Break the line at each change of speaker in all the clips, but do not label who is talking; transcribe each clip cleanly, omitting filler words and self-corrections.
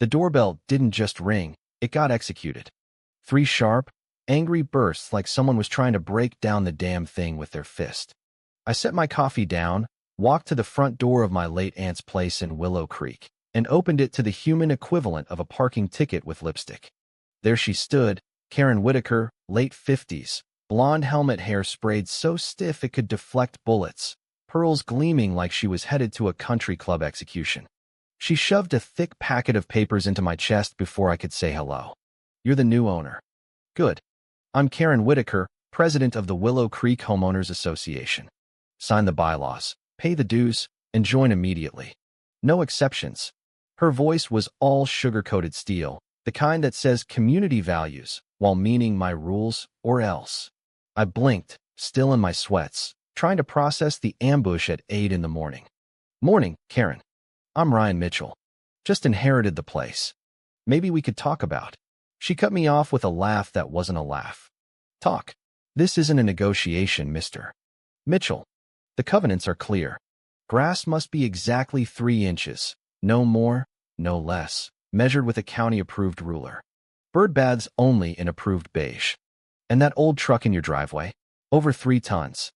The doorbell didn't just ring, it got executed. 3 sharp, angry bursts like someone was trying to break down the damn thing with their fist. I set my coffee down, walked to the front door of my late aunt's place in Willow Creek, and opened it to the human equivalent of a parking ticket with lipstick. There she stood, Karen Whitaker, late 50s, blonde helmet hair sprayed so stiff it could deflect bullets, pearls gleaming like she was headed to a country club execution. She shoved a thick packet of papers into my chest before I could say hello. "You're the new owner." "Good. I'm Karen Whitaker, president of the Willow Creek Homeowners Association. Sign the bylaws, pay the dues, and join immediately. No exceptions." Her voice was all sugar-coated steel, the kind that says community values while meaning my rules or else. I blinked, still in my sweats, trying to process the ambush at 8 in the morning. "Morning, Karen. I'm Ryan Mitchell. Just inherited the place. Maybe we could talk about." She cut me off with a laugh that wasn't a laugh. "Talk. This isn't a negotiation, Mr. Mitchell. The covenants are clear. Grass must be exactly 3 inches, no more, no less, measured with a county-approved ruler. Bird baths only in approved beige. And that old truck in your driveway? Over 3 tons.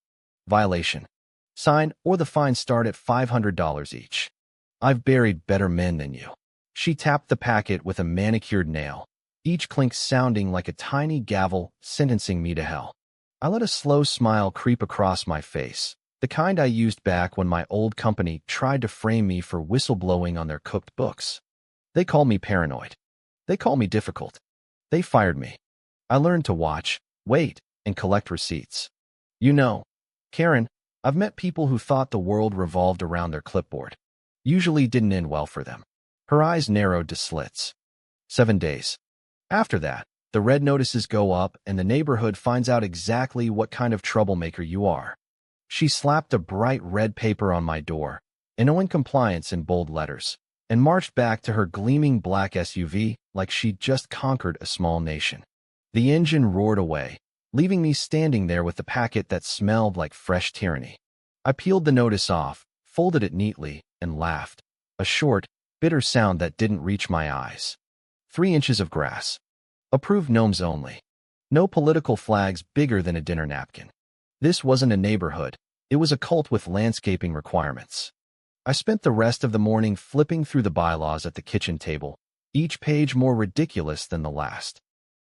Violation. Sign or the fines start at $500 each. I've buried better men than you." She tapped the packet with a manicured nail, each clink sounding like a tiny gavel sentencing me to hell. I let a slow smile creep across my face, the kind I used back when my old company tried to frame me for whistleblowing on their cooked books. They called me paranoid. They called me difficult. They fired me. I learned to watch, wait, and collect receipts. You know, Karen, I've met people who thought the world revolved around their clipboard. Usually didn't end well for them. Her eyes narrowed to slits. 7 days. After that, the red notices go up and the neighborhood finds out exactly what kind of troublemaker you are. She slapped a bright red paper on my door, "Annoying compliance" in bold letters, and marched back to her gleaming black SUV like she'd just conquered a small nation. The engine roared away, leaving me standing there with the packet that smelled like fresh tyranny. I peeled the notice off, folded it neatly, and laughed, a short, bitter sound that didn't reach my eyes. 3 inches of grass. Approved gnomes only. No political flags bigger than a dinner napkin. This wasn't a neighborhood, it was a cult with landscaping requirements. I spent the rest of the morning flipping through the bylaws at the kitchen table, each page more ridiculous than the last.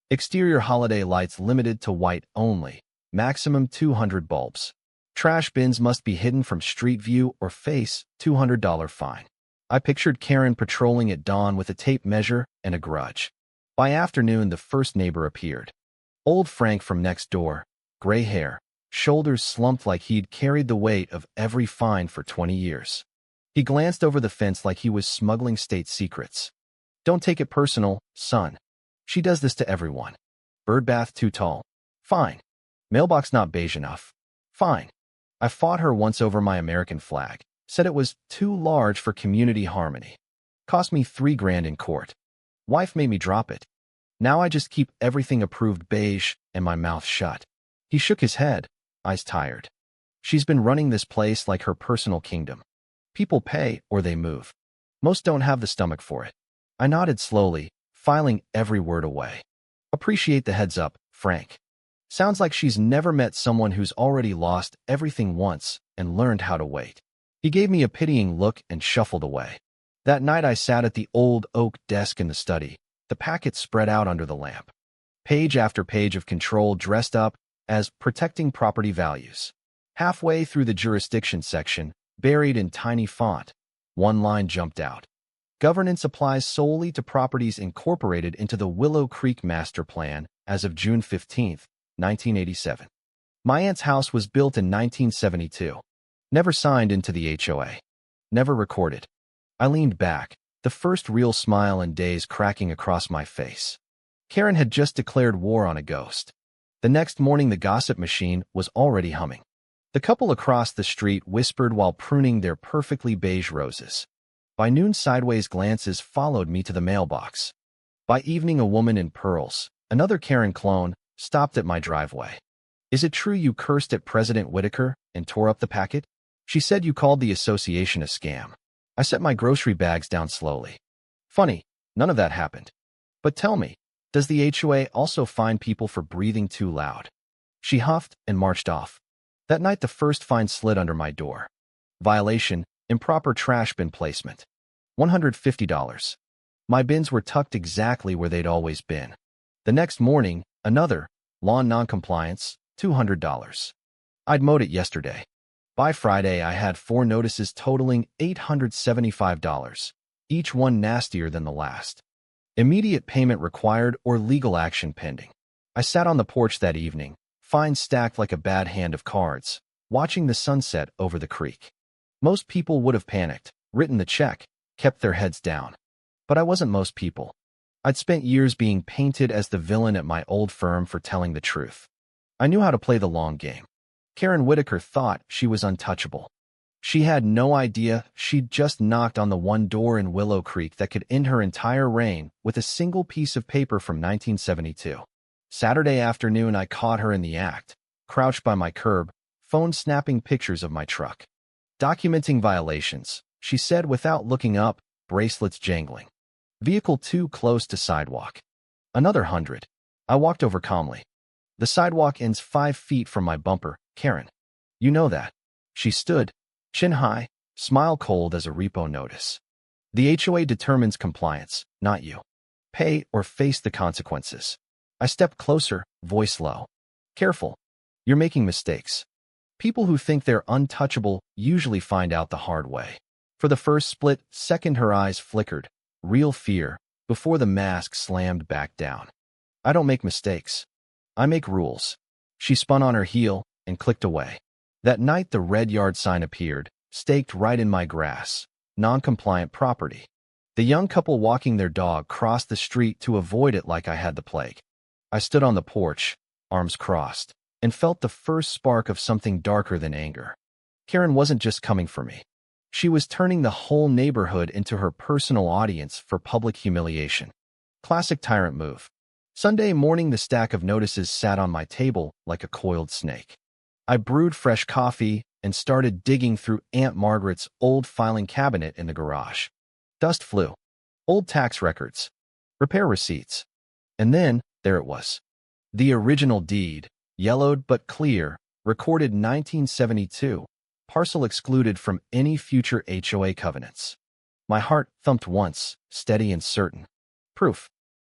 Exterior holiday lights limited to white only, maximum 200 bulbs. Trash bins must be hidden from street view or face $200 fine. I pictured Karen patrolling at dawn with a tape measure and a grudge. By afternoon, the first neighbor appeared. Old Frank from next door, gray hair, shoulders slumped like he'd carried the weight of every fine for 20 years. He glanced over the fence like he was smuggling state secrets. "Don't take it personal, son. She does this to everyone. Bird bath too tall. Fine. Mailbox not beige enough. Fine. I fought her once over my American flag, said it was too large for community harmony. Cost me $3,000 in court. Wife made me drop it. Now I just keep everything approved beige and my mouth shut." He shook his head, eyes tired. "She's been running this place like her personal kingdom. People pay or they move. Most don't have the stomach for it." I nodded slowly, filing every word away. "Appreciate the heads up, Frank. Sounds like she's never met someone who's already lost everything once and learned how to wait." He gave me a pitying look and shuffled away. That night I sat at the old oak desk in the study, the packet spread out under the lamp. Page after page of control dressed up as protecting property values. Halfway through the jurisdiction section, buried in tiny font, one line jumped out. Governance applies solely to properties incorporated into the Willow Creek Master Plan as of June 15, 1987. My aunt's house was built in 1972. Never signed into the HOA. Never recorded. I leaned back, the first real smile in days cracking across my face. Karen had just declared war on a ghost. The next morning the gossip machine was already humming. The couple across the street whispered while pruning their perfectly beige roses. By noon, sideways glances followed me to the mailbox. By evening, a woman in pearls, another Karen clone, stopped at my driveway. "Is it true you cursed at President Whitaker and tore up the packet? She said you called the association a scam." I set my grocery bags down slowly. "Funny, None of that happened. But tell me, does the HOA also fine people for breathing too loud? She huffed and marched off. That night the first fine slid under my door. Violation, improper trash bin placement. $150. My bins were tucked exactly where they'd always been. The next morning, another, lawn noncompliance, $200. I'd mowed it yesterday. By Friday, I had 4 notices totaling $875, each one nastier than the last. Immediate payment required or legal action pending. I sat on the porch that evening, fines stacked like a bad hand of cards, watching the sunset over the creek. Most people would have panicked, written the check, kept their heads down. But I wasn't most people. I'd spent years being painted as the villain at my old firm for telling the truth. I knew how to play the long game. Karen Whitaker thought she was untouchable. She had no idea she'd just knocked on the one door in Willow Creek that could end her entire reign with a single piece of paper from 1972. Saturday afternoon, I caught her in the act, crouched by my curb, phone snapping pictures of my truck. Documenting violations, she said without looking up, bracelets jangling. Vehicle too close to sidewalk. Another 100. I walked over calmly. The sidewalk ends 5 feet from my bumper, Karen. You know that. She stood, chin high, smile cold as a repo notice. The HOA determines compliance, not you. Pay or face the consequences. I stepped closer, voice low. Careful. You're making mistakes. People who think they're untouchable usually find out the hard way. For the first split second, her eyes flickered, real fear, before the mask slammed back down. I don't make mistakes. I make rules. She spun on her heel and clicked away. That night, the red yard sign appeared, staked right in my grass. Non-compliant property. The young couple walking their dog crossed the street to avoid it like I had the plague. I stood on the porch, arms crossed, and felt the first spark of something darker than anger. Karen wasn't just coming for me. She was turning the whole neighborhood into her personal audience for public humiliation. Classic tyrant move. Sunday morning, the stack of notices sat on my table like a coiled snake. I brewed fresh coffee and started digging through Aunt Margaret's old filing cabinet in the garage. Dust flew. Old tax records. Repair receipts. And then, there it was. The original deed, yellowed but clear, recorded 1972, parcel excluded from any future HOA covenants. My heart thumped once, steady and certain. Proof.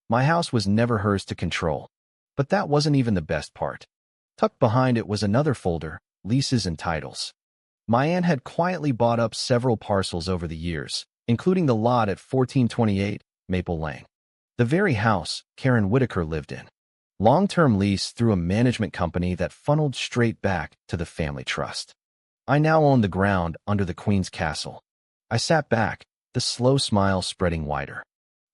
My house was never hers to control. But that wasn't even the best part. Tucked behind it was another folder, leases and titles. My aunt had quietly bought up several parcels over the years, including the lot at 1428 Maple Lane. The very house Karen Whitaker lived in. Long-term lease through a management company that funneled straight back to the family trust. I now owned the ground under the Queen's Castle. I sat back, the slow smile spreading wider.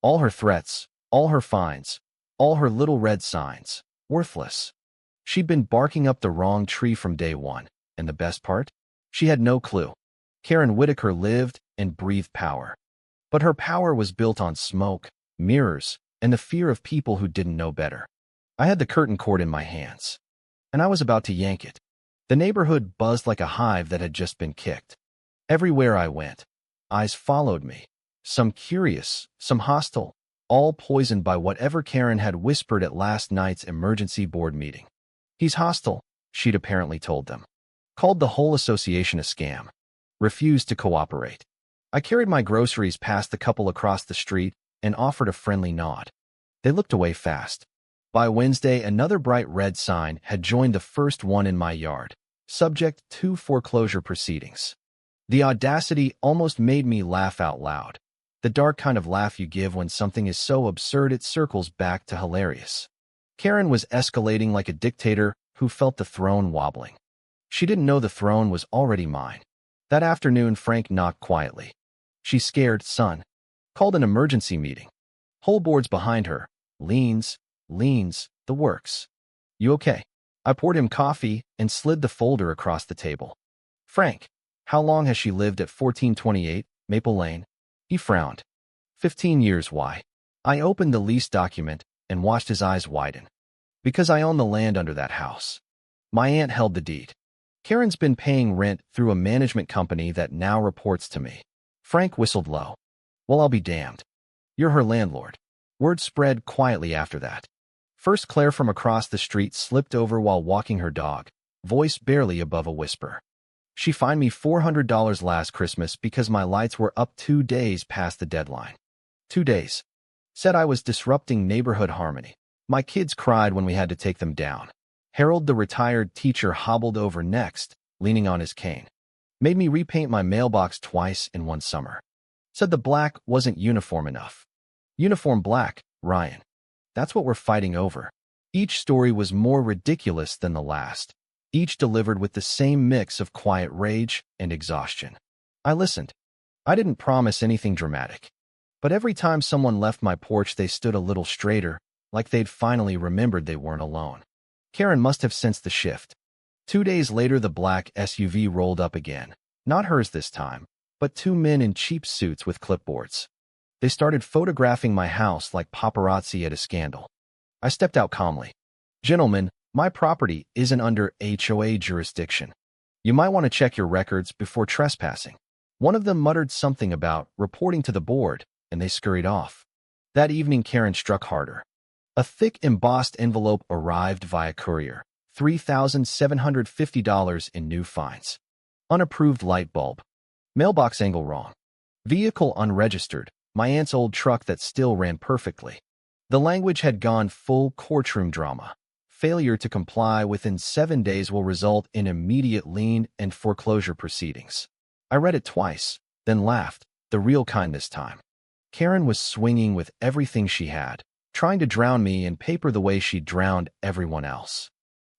All her threats, all her fines, all her little red signs, worthless. She'd been barking up the wrong tree from day one, and the best part? She had no clue. Karen Whitaker lived and breathed power. But her power was built on smoke, mirrors, and the fear of people who didn't know better. I had the curtain cord in my hands, and I was about to yank it. The neighborhood buzzed like a hive that had just been kicked. Everywhere I went, eyes followed me, some curious, some hostile, all poisoned by whatever Karen had whispered at last night's emergency board meeting. He's hostile, she'd apparently told them. Called the whole association a scam. Refused to cooperate. I carried my groceries past the couple across the street and offered a friendly nod. They looked away fast. By Wednesday, another bright red sign had joined the first one in my yard, subject to foreclosure proceedings. The audacity almost made me laugh out loud. The dark kind of laugh you give when something is so absurd it circles back to hilarious. Karen was escalating like a dictator who felt the throne wobbling. She didn't know the throne was already mine. That afternoon, Frank knocked quietly. She's scared, son. Called an emergency meeting. Whole board's behind her. Leans, the works. You okay? I poured him coffee and slid the folder across the table. Frank, how long has she lived at 1428 Maple Lane? He frowned. 15 years, why? I opened the lease document and watched his eyes widen. Because I own the land under that house. My aunt held the deed. Karen's been paying rent through a management company that now reports to me. Frank whistled low. Well, I'll be damned. You're her landlord. Word spread quietly after that. First, Claire from across the street slipped over while walking her dog, voice barely above a whisper. She fined me $400 last Christmas because my lights were up 2 days past the deadline. 2 days. Said I was disrupting neighborhood harmony. My kids cried when we had to take them down. Harold, the retired teacher, hobbled over next, leaning on his cane. Made me repaint my mailbox twice in one summer. Said the black wasn't uniform enough. Uniform black, Ryan. That's what we're fighting over. Each story was more ridiculous than the last. Each delivered with the same mix of quiet rage and exhaustion. I listened. I didn't promise anything dramatic. But every time someone left my porch, they stood a little straighter, like they'd finally remembered they weren't alone. Karen must have sensed the shift. 2 days later, the black SUV rolled up again. Not hers this time, but 2 men in cheap suits with clipboards. They started photographing my house like paparazzi at a scandal. I stepped out calmly. Gentlemen, my property isn't under HOA jurisdiction. You might want to check your records before trespassing. One of them muttered something about reporting to the board, and they scurried off. That evening, Karen struck harder. A thick embossed envelope arrived via courier. $3,750 in new fines. Unapproved light bulb. Mailbox angle wrong. Vehicle unregistered. My aunt's old truck that still ran perfectly. The language had gone full courtroom drama. Failure to comply within 7 days will result in immediate lien and foreclosure proceedings. I read it twice, then laughed, the real kind this time. Karen was swinging with everything she had, trying to drown me in paper the way she drowned everyone else.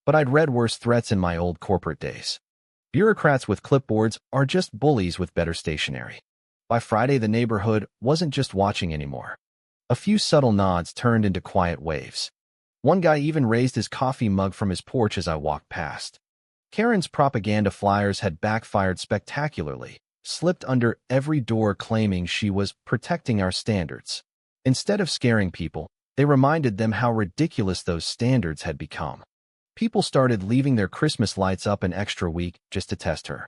But I'd read worse threats in my old corporate days. Bureaucrats with clipboards are just bullies with better stationery. By Friday, the neighborhood wasn't just watching anymore. A few subtle nods turned into quiet waves. One guy even raised his coffee mug from his porch as I walked past. Karen's propaganda flyers had backfired spectacularly, slipped under every door claiming she was protecting our standards. Instead of scaring people, they reminded them how ridiculous those standards had become. People started leaving their Christmas lights up an extra week just to test her.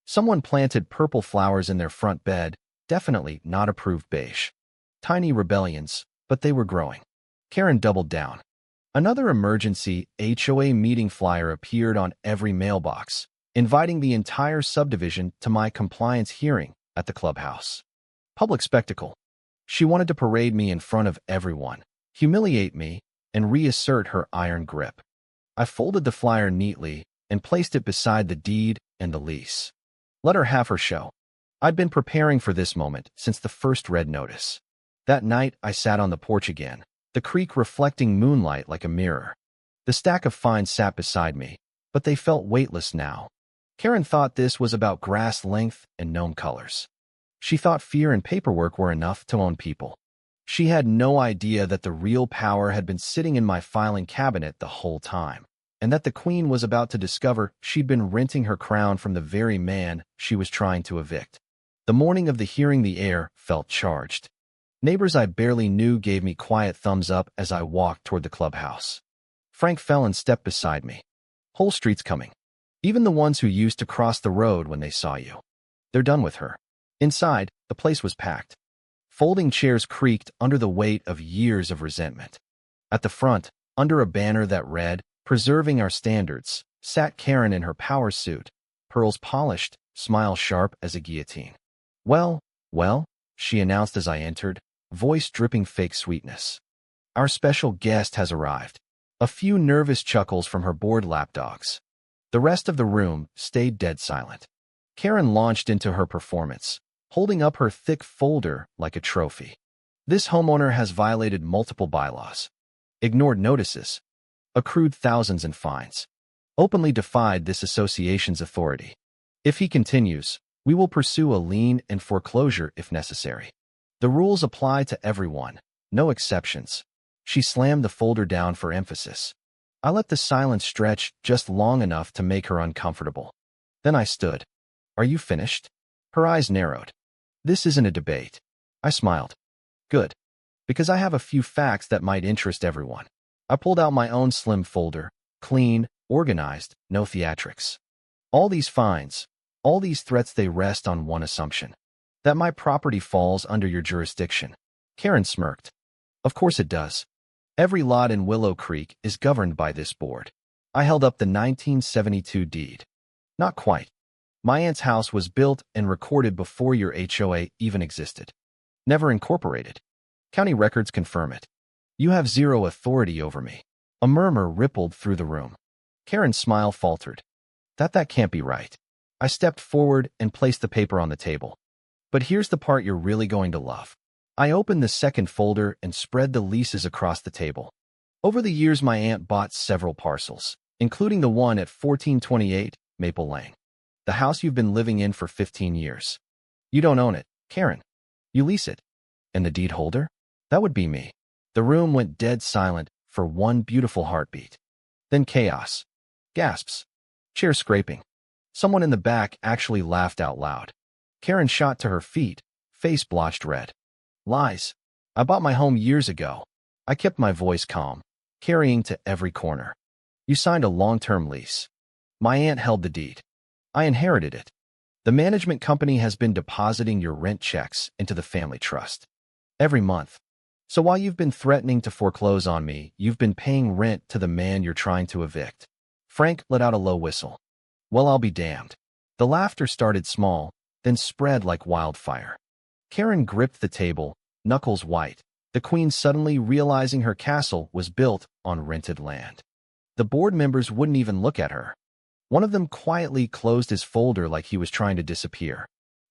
Someone planted purple flowers in their front bed, definitely not approved beige. Tiny rebellions, but they were growing. Karen doubled down. Another emergency HOA meeting flyer appeared on every mailbox, inviting the entire subdivision to my compliance hearing at the clubhouse. Public spectacle. She wanted to parade me in front of everyone, humiliate me, and reassert her iron grip. I folded the flyer neatly and placed it beside the deed and the lease. Let her have her show. I'd been preparing for this moment since the first red notice. That night, I sat on the porch again, the creek reflecting moonlight like a mirror. The stack of fines sat beside me, but they felt weightless now. Karen thought this was about grass length and gnome colors. She thought fear and paperwork were enough to own people. She had no idea that the real power had been sitting in my filing cabinet the whole time, and that the queen was about to discover she'd been renting her crown from the very man she was trying to evict. The morning of the hearing, the air felt charged. Neighbors I barely knew gave me quiet thumbs up as I walked toward the clubhouse. Frank Fellon stepped beside me. Whole street's coming. Even the ones who used to cross the road when they saw you. They're done with her. Inside, the place was packed. Folding chairs creaked under the weight of years of resentment. At the front, under a banner that read, "Preserving Our Standards," sat Karen in her power suit, pearls polished, smile sharp as a guillotine. Well, she announced as I entered, voice dripping fake sweetness. Our special guest has arrived. A few nervous chuckles from her bored lapdogs. The rest of the room stayed dead silent. Karen launched into her performance, holding up her thick folder like a trophy. This homeowner has violated multiple bylaws, ignored notices, accrued thousands in fines, openly defied this association's authority. If he continues, we will pursue a lien and foreclosure if necessary. The rules apply to everyone, no exceptions. She slammed the folder down for emphasis. I let the silence stretch just long enough to make her uncomfortable. Then I stood. Are you finished? Her eyes narrowed. This isn't a debate. I smiled. Good. Because I have a few facts that might interest everyone. I pulled out my own slim folder, clean, organized, no theatrics. All these fines, all these threats, they rest on one assumption. That my property falls under your jurisdiction. Karen smirked. Of course it does. Every lot in Willow Creek is governed by this board. I held up the 1972 deed. Not quite. My aunt's house was built and recorded before your HOA even existed. Never incorporated. County records confirm it. You have zero authority over me. A murmur rippled through the room. Karen's smile faltered. That can't be right. I stepped forward and placed the paper on the table. But here's the part you're really going to love. I opened the second folder and spread the leases across the table. Over the years, my aunt bought several parcels, including the one at 1428 Maple Lane. The house you've been living in for 15 years. You don't own it, Karen. You lease it. And the deed holder? That would be me. The room went dead silent for one beautiful heartbeat. Then chaos. Gasps. Chair scraping. Someone in the back actually laughed out loud. Karen shot to her feet, face blotched red. Lies. I bought my home years ago. I kept my voice calm, carrying to every corner. You signed a long-term lease. My aunt held the deed. I inherited it. The management company has been depositing your rent checks into the family trust. Every month. So while you've been threatening to foreclose on me, you've been paying rent to the man you're trying to evict. Frank let out a low whistle. Well, I'll be damned. The laughter started small, then spread like wildfire. Karen gripped the table, knuckles white, the queen suddenly realizing her castle was built on rented land. The board members wouldn't even look at her. One of them quietly closed his folder like he was trying to disappear.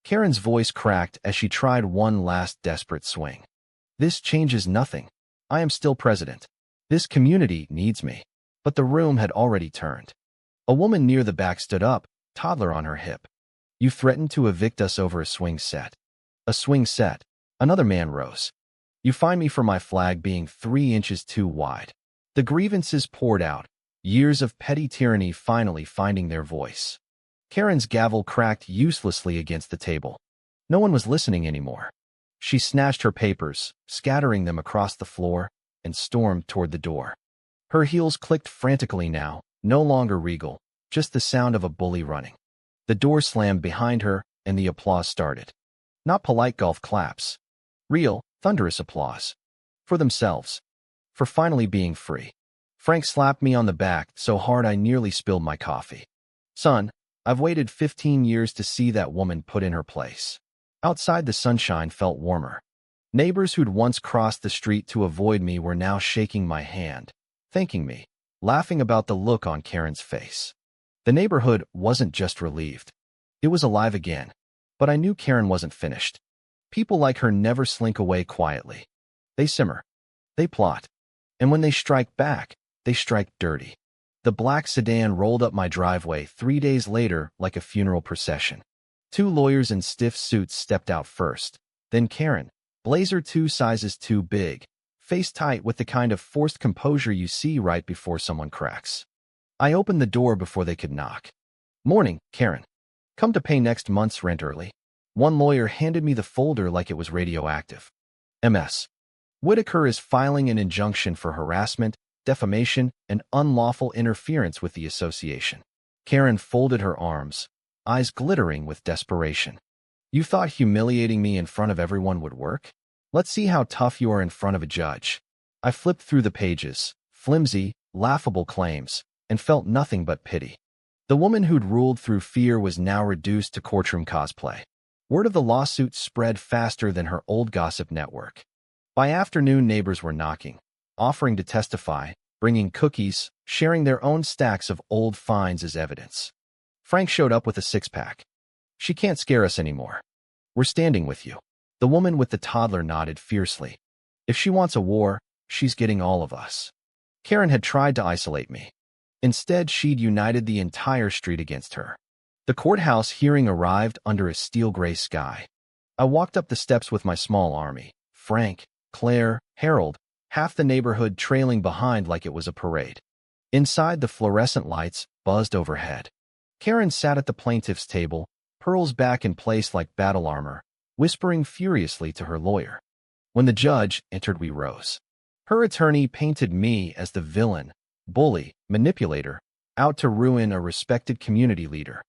Karen's voice cracked as she tried one last desperate swing. This changes nothing. I am still president. This community needs me. But the room had already turned. A woman near the back stood up, toddler on her hip. You threatened to evict us over a swing set. A swing set. Another man rose. You fine me for my flag being 3 inches too wide. The grievances poured out, years of petty tyranny finally finding their voice. Karen's gavel cracked uselessly against the table. No one was listening anymore. She snatched her papers, scattering them across the floor, and stormed toward the door. Her heels clicked frantically now, no longer regal, just the sound of a bully running. The door slammed behind her, and the applause started. Not polite golf claps. Real, thunderous applause. For themselves. For finally being free. Frank slapped me on the back so hard I nearly spilled my coffee. Son, I've waited 15 years to see that woman put in her place. Outside, the sunshine felt warmer. Neighbors who'd once crossed the street to avoid me were now shaking my hand, thanking me, laughing about the look on Karen's face. The neighborhood wasn't just relieved. It was alive again. But I knew Karen wasn't finished. People like her never slink away quietly. They simmer. They plot. And when they strike back, they strike dirty. The black sedan rolled up my driveway 3 days later like a funeral procession. 2 lawyers in stiff suits stepped out first. Then Karen, blazer 2 sizes too big, face tight with the kind of forced composure you see right before someone cracks. I opened the door before they could knock. Morning, Karen. Come to pay next month's rent early. One lawyer handed me the folder like it was radioactive. MS. Whitaker is filing an injunction for harassment, defamation, and unlawful interference with the association. Karen folded her arms, eyes glittering with desperation. You thought humiliating me in front of everyone would work? Let's see how tough you are in front of a judge. I flipped through the pages, flimsy, laughable claims, and felt nothing but pity. The woman who'd ruled through fear was now reduced to courtroom cosplay. Word of the lawsuit spread faster than her old gossip network. By afternoon, neighbors were knocking, offering to testify, bringing cookies, sharing their own stacks of old fines as evidence. Frank showed up with a 6-pack. She can't scare us anymore. We're standing with you. The woman with the toddler nodded fiercely. If she wants a war, she's getting all of us. Karen had tried to isolate me. Instead, she'd united the entire street against her. The courthouse hearing arrived under a steel-gray sky. I walked up the steps with my small army. Frank, Claire, Harold, half the neighborhood trailing behind like it was a parade. Inside, the fluorescent lights buzzed overhead. Karen sat at the plaintiff's table, pearls back in place like battle armor, whispering furiously to her lawyer. When the judge entered, we rose. Her attorney painted me as the villain, bully, manipulator, out to ruin a respected community leader.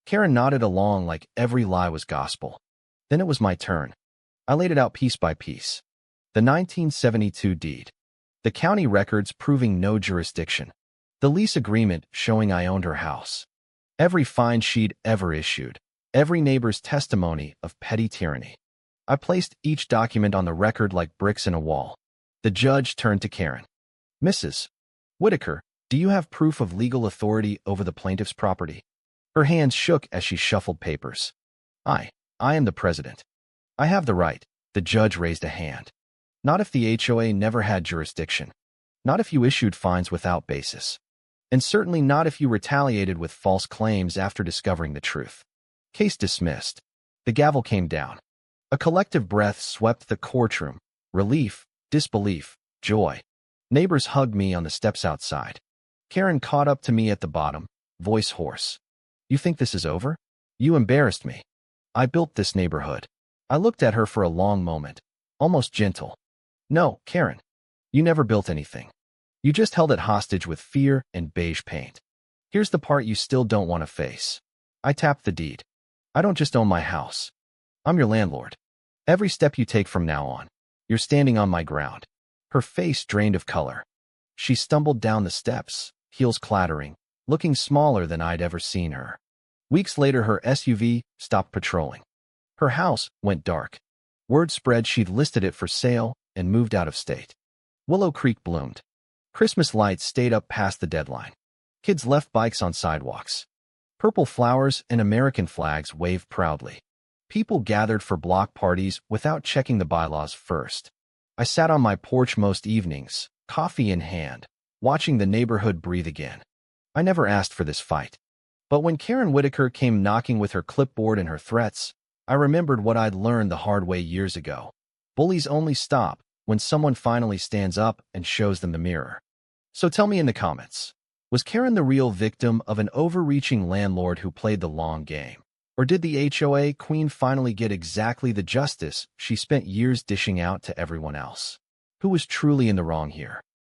Karen nodded along like every lie was gospel. Then it was my turn. I laid it out piece by piece. The 1972 deed. The county records proving no jurisdiction. The lease agreement showing I owned her house. Every fine sheet ever issued. Every neighbor's testimony of petty tyranny. I placed each document on the record like bricks in a wall. The judge turned to Karen. Mrs. Whitaker, do you have proof of legal authority over the plaintiff's property? Her hands shook as she shuffled papers. I am the president. I have the right. The judge raised a hand. Not if the HOA never had jurisdiction. Not if you issued fines without basis. And certainly not if you retaliated with false claims after discovering the truth. Case dismissed. The gavel came down. A collective breath swept the courtroom. Relief, disbelief, joy. Neighbors hugged me on the steps outside. Karen caught up to me at the bottom, voice hoarse. You think this is over? You embarrassed me. I built this neighborhood. I looked at her for a long moment, almost gentle. No, Karen. You never built anything. You just held it hostage with fear and beige paint. Here's the part you still don't want to face. I tapped the deed. I don't just own my house. I'm your landlord. Every step you take from now on, you're standing on my ground. Her face drained of color. She stumbled down the steps, heels clattering, looking smaller than I'd ever seen her. Weeks later, her SUV stopped patrolling. Her house went dark. Word spread she'd listed it for sale and moved out of state. Willow Creek bloomed. Christmas lights stayed up past the deadline. Kids left bikes on sidewalks. Purple flowers and American flags waved proudly. People gathered for block parties without checking the bylaws first. I sat on my porch most evenings, coffee in hand, watching the neighborhood breathe again. I never asked for this fight. But when Karen Whitaker came knocking with her clipboard and her threats, I remembered what I'd learned the hard way years ago. Bullies only stop when someone finally stands up and shows them the mirror. So tell me in the comments, was Karen the real victim of an overreaching landlord who played the long game? Or did the HOA queen finally get exactly the justice she spent years dishing out to everyone else? Who was truly in the wrong here?